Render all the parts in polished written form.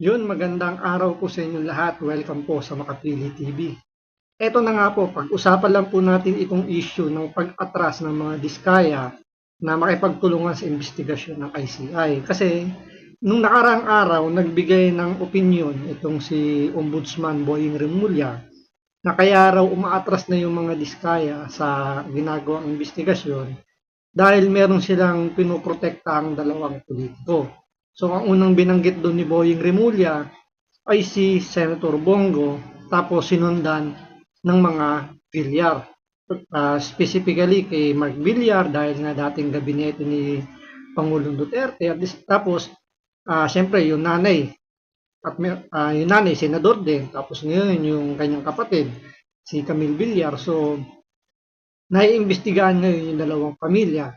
Yun, magandang araw po sa inyong lahat. Welcome po sa Makapili TV. Eto na nga po, pag-usapan lang po natin itong issue ng pag-atras ng mga diskaya na makipagtulungan sa investigasyon ng ICI. Kasi nung nakaraang araw, nagbigay ng opinion itong si Ombudsman Boying Remulla na kaya raw umaatras na yung mga diskaya sa ginagawang investigasyon dahil meron silang pinoprotektahang dalawang politiko. So ang unang binanggit doon ni Boying Remulla ay si Senator Bongo, tapos sinundan ng mga Villar. Specifically kay Mark Villar dahil nga dating gabinete ni Pangulong Duterte, at tapos siyempre yung nanay, at yung nanay senador din, tapos ngayon yung kanyang kapatid si Camille Villar. So naiimbestigahan ngayon yung dalawang pamilya.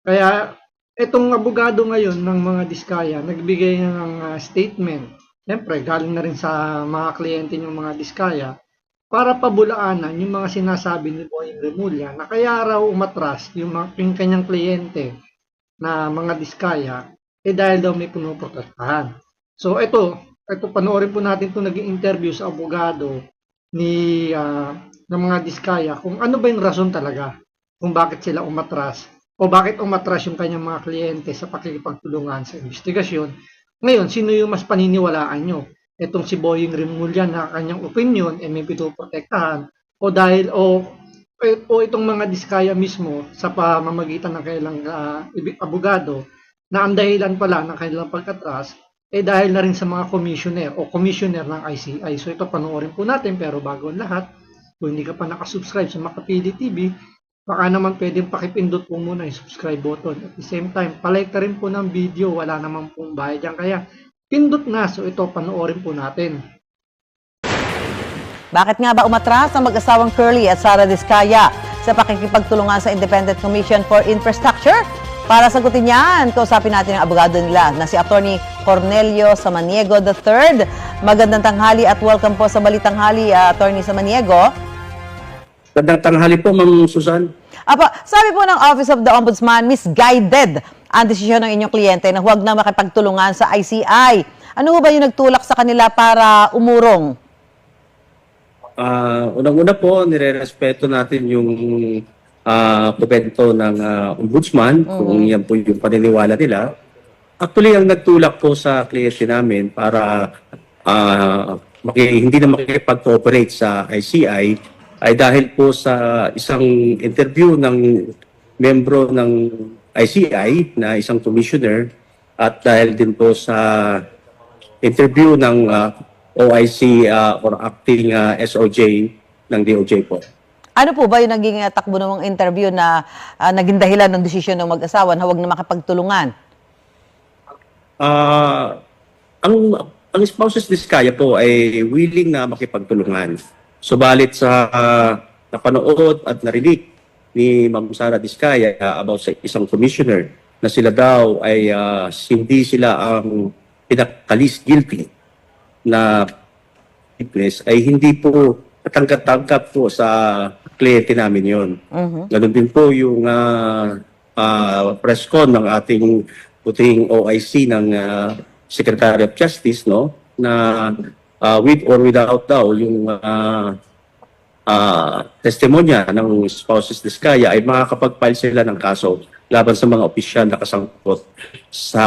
Kaya itong abogado ngayon ng mga diskaya nagbigay ng statement. Siyempre, galing na rin sa mga kliyente ng mga diskaya para pabulaanan yung mga sinasabi ni Boying Remulla na kaya raw umatras yung kanyang kliyente na mga diskaya dahil daw may pinuprotektahan. So ito panoorin po natin itong naging interview sa abogado ng mga diskaya kung ano ba yung rason talaga kung bakit sila umatras o bakit umatras yung kanyang mga kliyente sa pakikipagtulungan sa investigasyon. Ngayon, sino yung mas paniniwalaan nyo? Itong si Boying Remulla na kanyang opinion may pinoprotektahan o itong mga diskaya mismo sa pamamagitan ng kailang abogado na ang dahilan pala ng kanilang pagkatras dahil na rin sa mga commissioner ng ICI. So ito panoorin po natin, pero bago ang lahat, kung hindi ka pa nakasubscribe sa Makapili TV, baka naman pwedeng pakipindot po muna yung subscribe button. At the same time, palike ka rin po ng video, wala naman pong bayad yan. Kaya pindot na, so ito panoorin po natin. Bakit nga ba umatras ang mag-asawang Curly at Sara Diskaya sa pakikipagtulungan sa Independent Commission for Infrastructure? Para sagutin yan, kausapin natin ang abogado nila na si Attorney Cornelio Samaniego III. Magandang tanghali at welcome po sa Balitang Hali, Attorney Samaniego. Magandang tanghali po, Ma'am Susan. Sabi po ng Office of the Ombudsman, misguided ang desisyon ng inyong kliyente na huwag na makipagtulungan sa ICI. Ano ba yung nagtulak sa kanila para umurong? Unang-una po, nire-respeto natin yung komento ng Ombudsman, kung yan po yung paniniwala nila. Actually, ang nagtulak po sa kliyente namin para hindi na makipag-cooperate sa ICI ay dahil po sa isang interview ng membro ng ICI na isang commissioner at dahil din po sa interview ng OIC or acting SOJ ng DOJ po. Ano po ba yung naging takbo ng interview na naging dahilan ng desisyon ng mag-asawa na huwag na makipagtulungan? Ang spouses Diskaya po ay willing na makipagtulungan. Subalit sa napanood at narinig ni Ma'am Sara Diskaya about sa isang commissioner na sila daw ay hindi sila ang pinaka-least guilty na witness, ay hindi po katangkat-tangkat po sa kliyente namin yon. Ganun din po yung press con ng ating puting OIC ng Secretary of Justice, no, na with or without daw yung testimonya ng spouses Diskaya ay makakapag-file sila ng kaso laban sa mga opisyal na kasangkot sa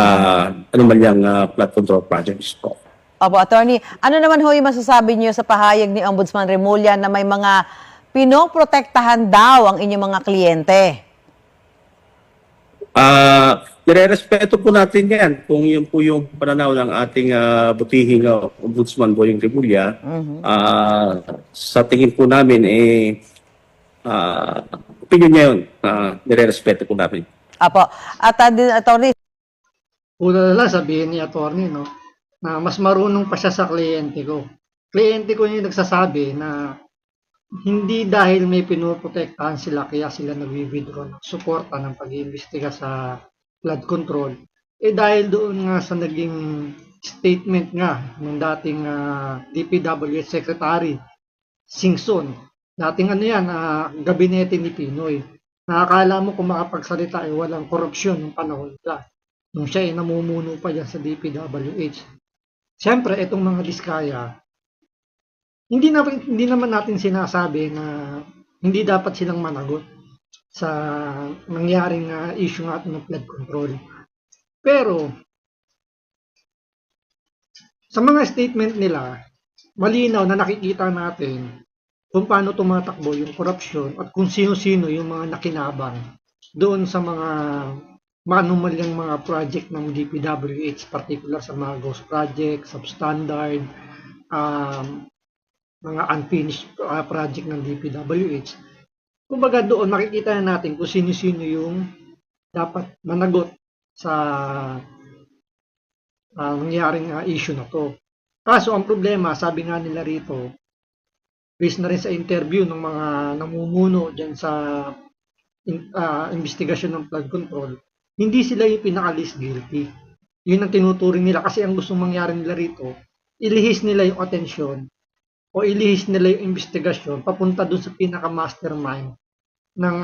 anumanyang flood control projects po. Opo, Attorney, ano naman ho yung masasabi niyo sa pahayag ni Ombudsman Remulla na may mga pinoprotektahan daw ang inyong mga kliyente? Nire-respeto po natin yan kung yun po yung pananaw ng ating butihing Ombudsman Boying Remulla. Sa tingin po namin, opinion niya yun. Nire-respeto po namin. Opo. At Attorney, Una na lang sabihin ni attorney, no, na mas marunong pa siya sa kliyente ko. Kliyente ko yung nagsasabi na hindi dahil may pinuprotektahan sila kaya sila nagwi-withdraw ng suporta ng pag-iimbestiga sa flood control. Dahil doon nga sa naging statement nga ng dating DPWH Secretary Singson, dating gabinete ni Pinoy. Nakakala mo kung makapagsalita ay walang korupsyon ng panahon nila. Nung siya ay namumuno pa dyan sa DPWH. Siyempre, itong mga diskaya, hindi naman natin sinasabi na hindi dapat silang managot sa nangyaring issue natin ng flood control. Pero, sa mga statement nila, malinaw na nakikita natin kung paano tumatakbo yung korupsyon at kung sino-sino yung mga nakinabang doon sa mga manumalyang mga project ng DPWH, particular sa mga ghost project, substandard, mga unfinished project ng DPWH. Kumbaga doon makikita na natin kung sino-sino yung dapat managot sa nangyaring issue na to. Kaso ang problema, sabi nga nila rito, based na rin sa interview ng mga namumuno dyan sa investigasyon ng flood control, hindi sila yung pinaka-least guilty. Yun ang tinuturing nila kasi ang gustong mangyari nila rito, ilihis nila yung atensyon o ilihis nila yung investigasyon papunta dun sa pinaka-mastermind ng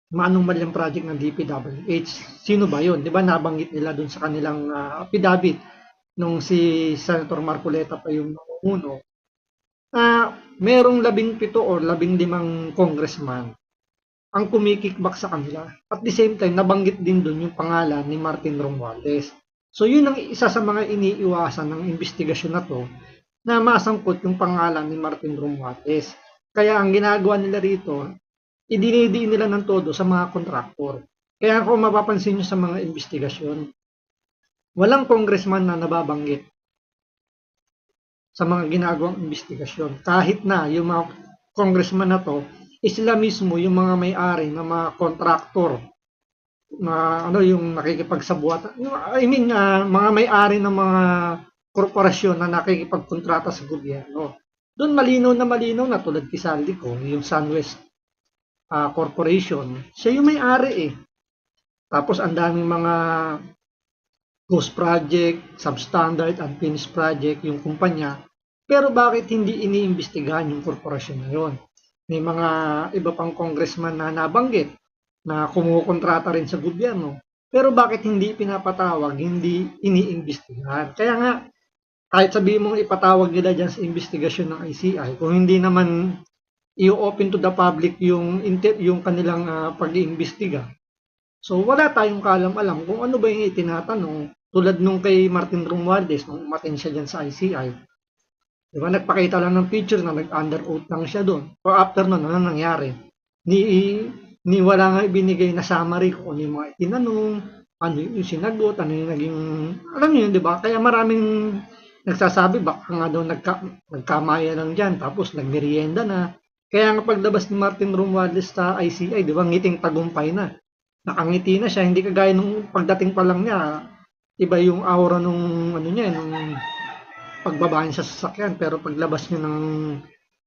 manumalyang project ng DPWH. Sino ba yun? Di ba nabanggit nila dun sa kanilang affidavit nung si Senator Marcoleta pa yung namumuno, merong 17 o 15 congressman ang kumikickback sa kanila. At the same time, nabanggit din dun yung pangalan ni Martin Romualdez. So yun ang isa sa mga iniiwasan ng investigasyon na to, na masangkot yung pangalan ni Martin Romualdez. Kaya ang ginagawa nila rito, idinidiin nila ng todo sa mga kontraktor. Kaya kung mapapansin nyo sa mga investigasyon, walang congressman na nababanggit sa mga ginagawang investigasyon. Kahit na yung mga congressman na to, sila mismo yung mga may-ari ng mga kontraktor na yung nakikipagsabuatan. I mean, mga may-ari ng mga korporasyon na nakikipagkontrata sa gobyerno. Doon malinaw na tulad kay Saldico, yung SunWest Corporation, siya yung may-ari eh. Tapos ang daming mga ghost project, substandard, unfinished project, yung kumpanya. Pero bakit hindi iniimbestigahan yung korporasyon na yun? May mga iba pang congressman na nabanggit na kumukontrata rin sa gobyerno. Pero bakit hindi pinapatawag, hindi iniimbestigahan? Kaya nga, kahit sabihin mong ipatawag nila dyan sa investigasyon ng ICI, kung hindi naman i-open to the public yung kanilang pag-iimbestiga. So wala tayong kaalam-alam kung ano ba yung itinatanong, tulad nung kay Martin Romualdez nung umaten siya dyan sa ICI. Diba, nagpakita lang ng picture na nag-under oath lang siya doon. O after nun, ano nangyari? Ni wala nga ibinigay na summary kung ano yung mga itinanong, ano yung sinagot, ano yung naging, alam niyo yun, di ba? Kaya maraming nagsasabi, baka nga daw nagkamaya lang dyan, tapos nagmerienda na. Kaya nga paglabas ni Martin Romualdez sa ICI, di ba, ngiting tagumpay na. Nakangiti na siya, hindi kagaya nung pagdating pa lang niya, iba yung aura nung, nung pagbabahan sa sasakyan, pero paglabas niya ng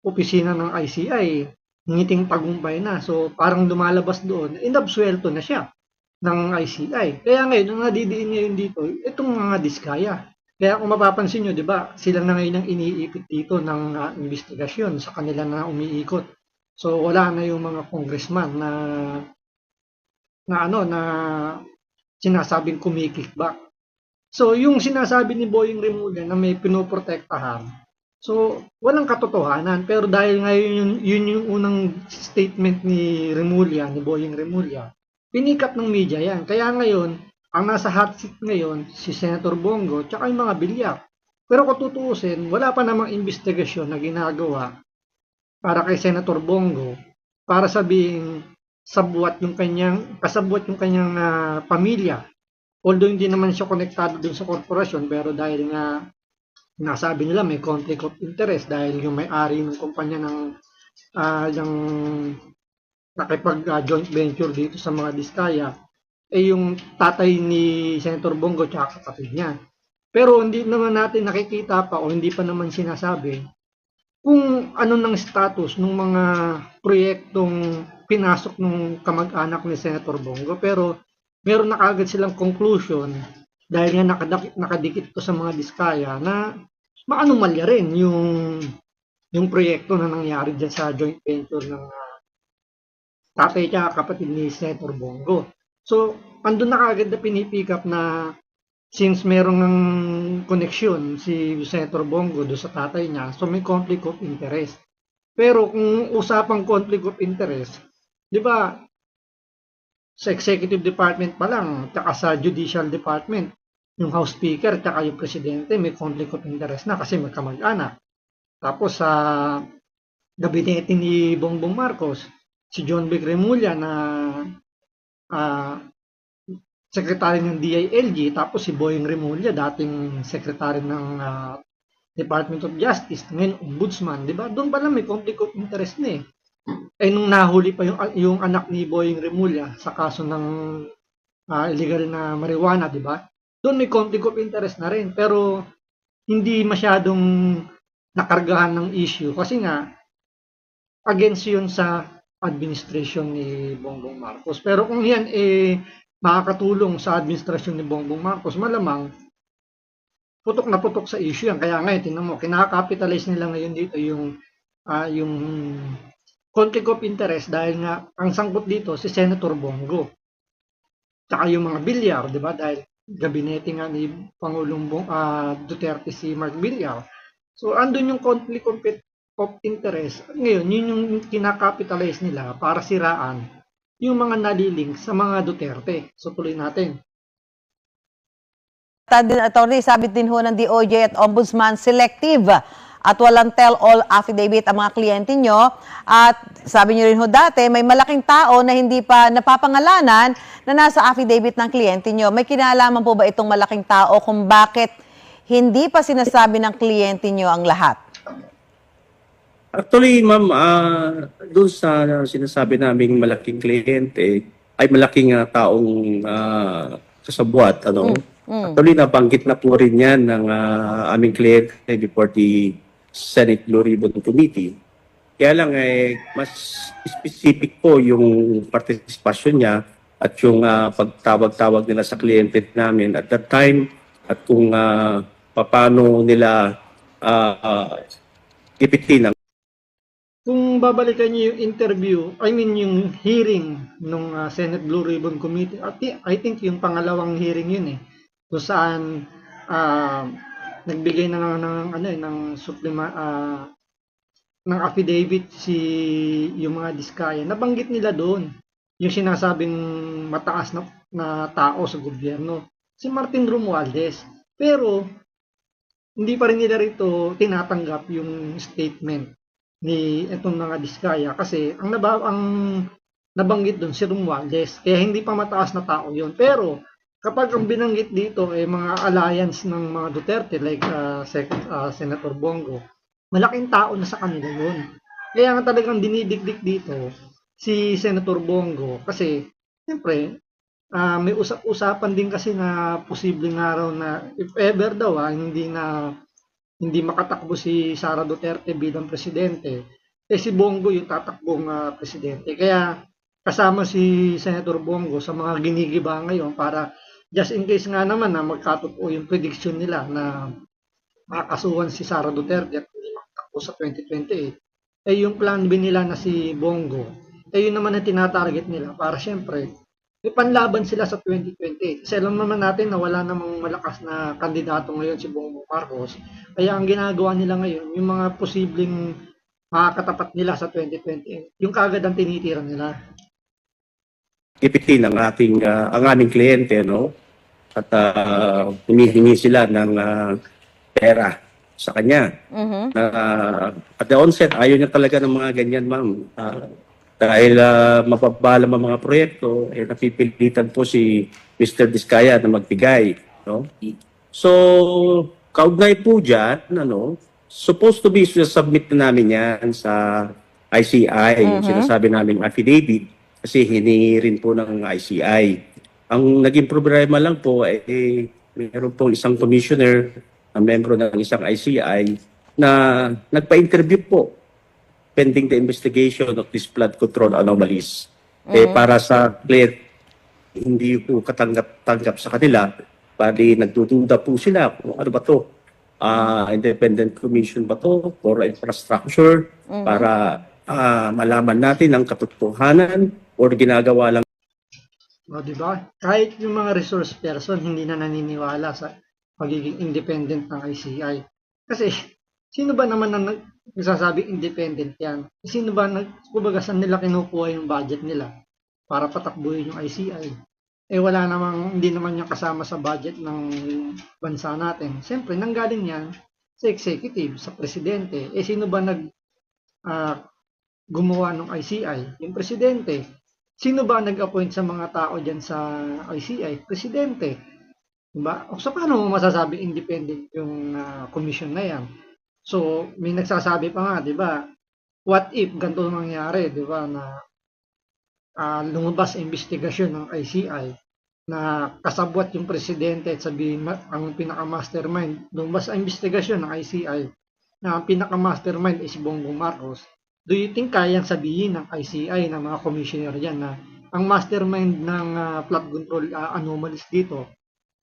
opisina ng ICI, ngiting tagumpay na. So, parang lumalabas doon, inabsuelto na siya ng ICI. Kaya ngayon, ang nadidiin ngayon dito, itong mga diskaya. Kaya kung mapapansin nyo, di ba, sila na ngayon ang iniipit dito ng investigasyon sa kanila na umiikot. So, wala na yung mga congressman na sinasabing kumikickback. So, yung sinasabi ni Boying Remulla na may pinoprotektahan, so, walang katotohanan. Pero dahil ngayon yun yung unang statement ni Remulla, ni Boying Remulla, pinikat ng media yan. Kaya ngayon, ang nasa hot seat ngayon, si Senator Bongo, tsaka yung mga bilyak. Pero kung tutuusin, wala pa namang investigasyon na ginagawa para kay Senator Bongo para sabihin kasabwat yung kanyang pamilya. Although hindi naman siya konektado dun sa korporasyon, pero dahil nga nasabi nila may conflict of interest dahil yung may-ari ng kumpanya ng nakipag-joint venture dito sa mga diskaya, yung tatay ni Senator Bongo tsaka kapatid niya. Pero hindi naman natin nakikita pa o hindi pa naman sinasabi kung ano ng status ng mga proyektong pinasok ng kamag-anak ni Senator Bongo. Pero meron na kagad silang conclusion dahil nga nakadikit to sa mga diskaya na maanumalya rin yung proyekto na nangyari dyan sa joint venture ng tatay niya kapatid ni Senator Bongo. So, andun na kagad na pinipick up na since merong ng koneksyon si Senator Bongo do sa tatay niya, so may conflict of interest. Pero kung usapang conflict of interest, di ba, sa executive department pa lang, tsaka sa judicial department, yung House Speaker, tsaka yung Presidente, may conflict of interest na kasi magkamag-anak. Tapos sa gabinete ni Bongbong Marcos, si John Vic Remulla na secretary ng DILG, tapos si Boying Remulla, dating secretary ng Department of Justice, ngayon ombudsman, di ba? Doon pala may conflict of interest na eh. Eh nung nahuli pa yung anak ni Boying Remulla sa kaso ng illegal na marijuana, di ba? Doon may conflict of interest na rin, pero hindi masyadong nakargahan ng issue kasi nga against yun sa administration ni Bongbong Marcos. Pero kung yan makakatulong sa administrasyon ni Bongbong Marcos, malamang putok na putok sa issue yan. Kaya ngayon, tingnan mo, kinakapitalize nila ngayon dito yung conflict of interest dahil nga ang sangkot dito si Senator Bongo. Tsaka yung mga Villar, di ba? Dahil gabinete nga ni Pangulong Duterte si Mark Villar. So, andun yung conflict of interest. Ngayon, yun yung kinakapitalize nila para siraan yung mga nalilink sa mga Duterte. So, tuloy natin. Attorney, sabi din ho ng DOJ at Ombudsman, selective at walang tell-all affidavit ang mga kliyente nyo. At sabi nyo rin ho dati, may malaking tao na hindi pa napapangalanan na nasa affidavit ng kliyente nyo. May kinalaman po ba itong malaking tao kung bakit hindi pa sinasabi ng kliyente nyo ang lahat? Actually, ma'am, doon sa sinasabi naming malaking kliyente, ay malaking taong kasabwat, Actually, nabanggit na po rin yan ng aming kliyente before the Senate Blue Ribbon Committee. Kaya lang, mas specific po yung participation niya at yung pagtawag-tawag nila sa kliyente namin at that time at kung paano nila ipitin ang Kung babalikan niyo yung interview, yung hearing ng Senate Blue Ribbon Committee, I think yung pangalawang hearing yun kung saan nagbigay ng ng affidavit yung mga Diskaya. Nabanggit nila doon yung sinasabing mataas na tao sa gobyerno, si Martin Romualdez. Pero hindi pa rin nila rito tinatanggap yung statement ni itong mga Diskaya kasi ang nabanggit doon si Romualdez, kaya hindi pa mataas na tao yon. Pero kapag ang binanggit dito ay mga alliance ng mga Duterte like Senator Bongo, malaking tao na sa kanila yun. Kaya nga talagang dinidikdik dito si Senator Bongo kasi siyempre may usap-usapan din kasi na posibleng araw na if ever daw hindi makatakbo si Sara Duterte bilang presidente, si Bongo yung tatakbong presidente. Kaya kasama si Senator Bongo sa mga ginigiba ngayon para just in case nga naman na magkatotoo yung prediction nila na makakasuhan si Sara Duterte at hindi makatakbo sa 2028. Yung plan B nila na si Bongo, yun naman na tinatarget nila para syempre may panlaban sila sa 2028. Kasi alam naman natin na wala namang malakas na kandidato ngayon si Bongbong Marcos. Kaya ang ginagawa nila ngayon, yung mga posibleng makakatapat nila sa 2028, yung kaagad ang tinitira nila. ipitin ang aming kliyente, At humihingi sila ng pera sa kanya. At the onset, ayaw niya talaga ng mga ganyan, ma'am. Dahil mapabala ang mga proyekto, napipilitan po si Mr. Diskaya na magbigay. So, kaugnay po dyan, supposed to be submit na namin yan sa ICI, yung sinasabi namin affidavit, kasi hiningi rin po ng ICI. Ang naging problema lang po ay mayroon pong isang commissioner, ang membro ng isang ICI, na nagpa-interview po pending the investigation of this flood control anomalies. Para sa client, hindi po katanggap sa kanila, bali nagdududa po sila kung ano ba to, independent commission ba to for infrastructure, para malaman natin ang katotohanan or ginagawa lang. O, di ba? Kahit yung mga resource person hindi na naniniwala sa pagiging independent ng ICI. Kasi sino ba naman ang nagsasabing independent yan? Sino ba kumbaga saan nila kinukuha yung budget nila para patakbuhin yung ICI? Eh wala namang, hindi naman yung kasama sa budget ng bansa natin. Siyempre, nanggaling yan sa executive, sa presidente. Eh sino ba ah, gumawa ng ICI? Yung presidente. Sino ba nag-appoint sa mga tao dyan sa ICI? Presidente. Diba? So, paano mo masasabi independent yung commission na yan? So, may nagsasabi pa nga, di ba? What if ganito mangyari, di ba, na lumabas ang investigasyon ng ICI na kasabwat yung presidente at sabihin ang pinaka-mastermind, lumabas ang investigasyon ng ICI na ang pinaka-mastermind is Bongbong Marcos. Do you think kayang sabihin ng ICI ng mga commissioner yan na ang mastermind ng flood control anomalies dito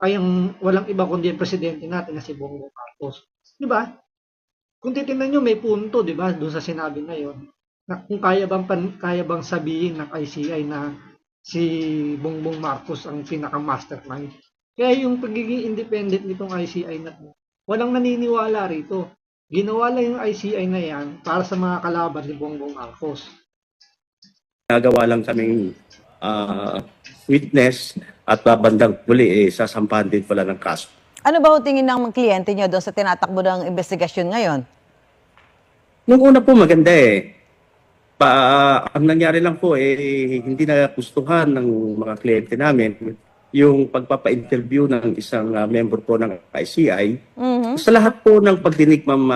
ay ang walang iba kundi ang presidente natin na si Bongbong Marcos? Di ba? Kung titingnan nyo, may punto, di ba, doon sa sinabi na yon, na kung kaya bang sabihin ng ICI na si Bongbong Marcos ang pinaka-mastermind. Kaya yung pagiging independent nitong ICI na walang naniniwala rito. Ginawa lang yung ICI na yan para sa mga kalaban ni Bongbong Marcos. Nagawa lang kaming witness at babandang huli sasampahan din pala ng kaso. Ano ba ho tingin ng mga kliyente nyo doon sa tinatakbo ng investigasyon ngayon? Nung una po maganda ang nangyari lang po hindi na gustuhan ng mga kliyente namin yung pagpapa-interview ng isang member po ng ICI. Sa lahat po ng pagdinig, Ma'am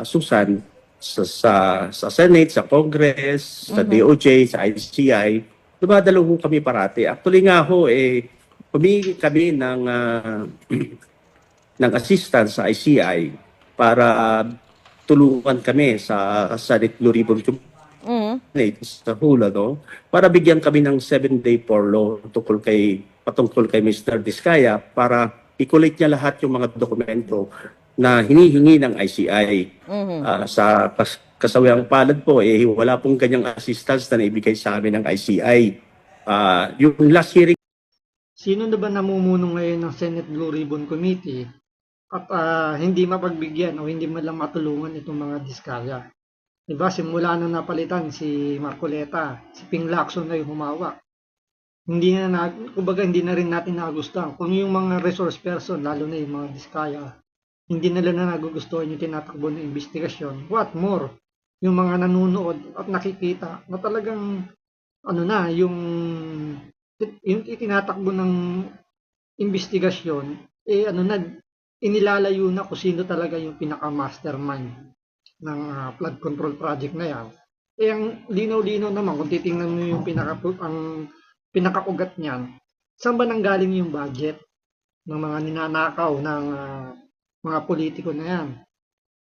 Susan, sa Senate, sa Congress, sa DOJ, sa ICI, dumadalo ho kami parati. Actually nga ho, humingi kami ng assistance sa ICI para tulungan kami sa Senate Blue Ribbon sa hula, no? Para bigyan kami ng 7-day furlough patungkol kay Mr. Diskaya para i-collect niya lahat yung mga dokumento na hinihingi ng ICI. Sa kasawiang palad po, wala pong ganyang assistance na naibigay sa amin ng ICI. Yung last hearing. Sino na ba namumuno ngayon ng Senate Blue Ribbon Committee at hindi mapagbigyan o hindi man lang matulungan itong mga Diskaya? Diba, simula na napalitan si Marcoleta, si Ping Lacson na yung humawak. Kumbaga hindi na rin natin nagustuhan. Kung yung mga resource person, lalo na yung mga Diskaya, hindi nila na nagugustuhan yung tinatakbo ng investigasyon. What more, yung mga nanonood at nakikita na talagang yung itinatakbo ng investigasyon, inilalayo na kung sino talaga yung pinaka-mastermind ng flood control project na yan. Ang linaw-linaw naman, kung titingnan mo yung pinakaugat niyan, saan ba nanggaling yung budget ng mga ninanakaw ng mga politiko na yan?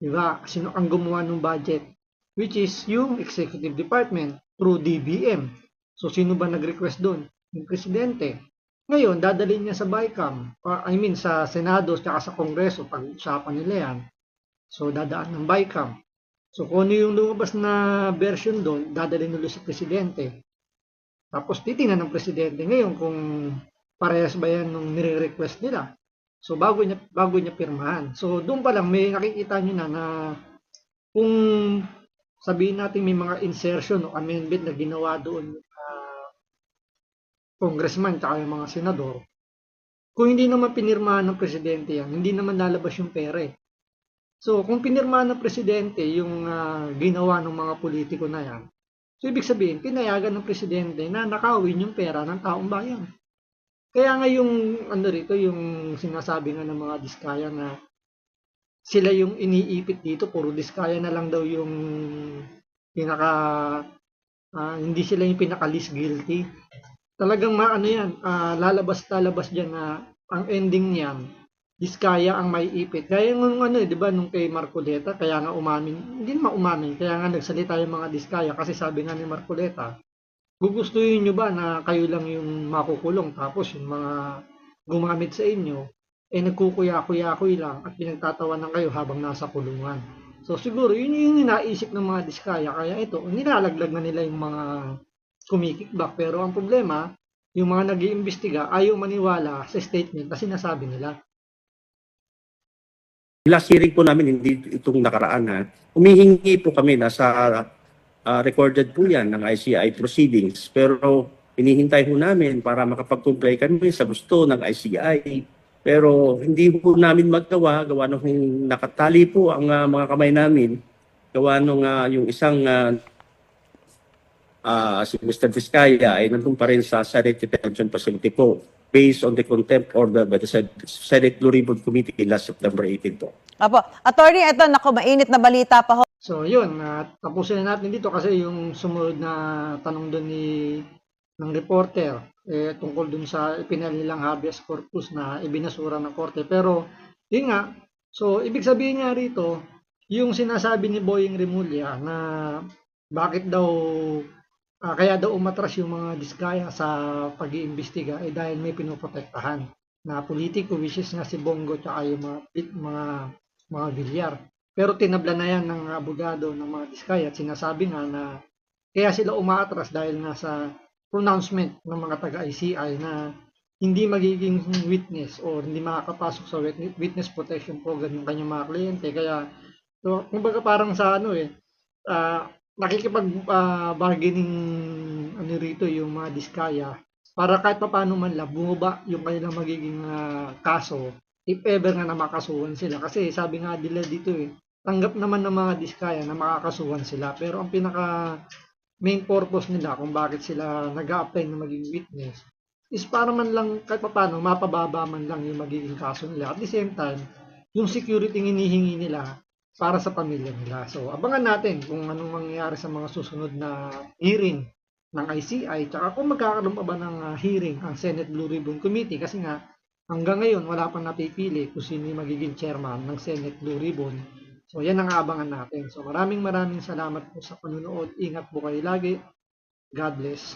Diba? Sino ang gumawa ng budget? Which is yung executive department through DBM. So, sino ba nag-request doon? Yung presidente. Ngayon, dadalhin niya sa BICAM, sa Senado at sa Kongreso, pag-usapan nila yan. So, dadaan ng BICAM. So, kung ano yung lumabas na version doon, dadalhin nila sa presidente. Tapos, titingnan ng presidente ngayon kung parehas ba yan nung nire-request nila. So, bago niya pirmahan. So, doon pa lang, may nakikita nyo na kung sabihin natin may mga insertion o amendment na ginawa doon congressman at yung mga senador, kung hindi naman pinirmahan ng presidente yan, hindi naman lalabas yung pera. So, kung pinirmahan ng presidente yung ginawa ng mga politiko na yan, so ibig sabihin, pinayagan ng presidente na nakawin yung pera ng taong bayan. Kaya nga yung yung sinasabi nga ng mga Diskaya na sila yung iniipit dito, puro Diskaya na lang daw yung hindi sila yung pinaka-least guilty. Talagang lalabas dyan na ang ending niyan, Diskaya ang may ipit. Kaya nung di ba, nung kay Marcoleta, kaya nga umamin, hindi naman umamin, kaya nga nagsalita yung mga Diskaya kasi sabi nga ni Marcoleta, gugustuhin nyo ba na kayo lang yung makukulong tapos yung mga gumamit sa inyo, nagkukuya-kuya-kuy lang at pinagtatawanan kayo habang nasa kulungan. So siguro yun yung inaisip ng mga Diskaya, kaya ito, nilalaglag na nila yung mga kumikikback. Pero ang problema, yung mga nag-iimbestiga ayaw maniwala sa statement na sinasabi nila. Last hearing po namin, hindi itong nakaraan ha, humihingi po kami, nasa recorded po yan ng ICI proceedings, pero hinihintay po namin para makapag-comply kami sa gusto ng ICI. Pero hindi po namin magawa, gawa nung nakatali po ang mga kamay namin, gawa nung yung isang si Mr. Vizcaya ay nandun pa rin sa Senate Detention Facility po based on the contempt order by the Senate Blue Ribbon Committee last September 18 po. Apo. Attorney, ito, naku, mainit na balita pa ho. So yun, tapusin na natin dito kasi yung sumunod na tanong doon ng reporter tungkol dun sa ipinal nilang habeas corpus na ibinasura ng korte. Pero yun nga, so ibig sabihin nga rito, yung sinasabi ni Boying Remulla na bakit daw kaya daw umatras yung mga diskaya sa pag-iimbestiga dahil may pinoprotektahan na politiko, which is nga si Bongo tsaka yung mga Villar. Pero tinabla na yan ng abogado ng mga diskaya at sinasabi nga na kaya sila umaatras dahil nga sa pronouncement ng mga taga-ICI na hindi magiging witness o hindi makakapasok sa witness protection program yung kanyang mga kliyente. Kaya, so, kumbaga parang sa nakikipag-bargaining rito yung mga diskaya para kahit paano man lang bumaba yung kanilang magiging kaso if ever nga na makasuhan sila. Kasi sabi nga nila dito tanggap naman ng mga diskaya na makakasuhan sila. Pero ang pinaka main purpose nila kung bakit sila nag-a-apply na maging witness is para man lang kahit paano mapababa man lang yung magiging kaso nila. At the same time, yung security hinihingi nila para sa pamilya nila. So, abangan natin kung anong mangyayari sa mga susunod na hearing ng ICI tsaka kung magkakaroon pa ba ng hearing ang Senate Blue Ribbon Committee kasi nga hanggang ngayon wala pang napipili kung sino yung magiging chairman ng Senate Blue Ribbon. So, yan ang aabangan natin. So, maraming salamat po sa panunood. Ingat po kayo lagi. God bless.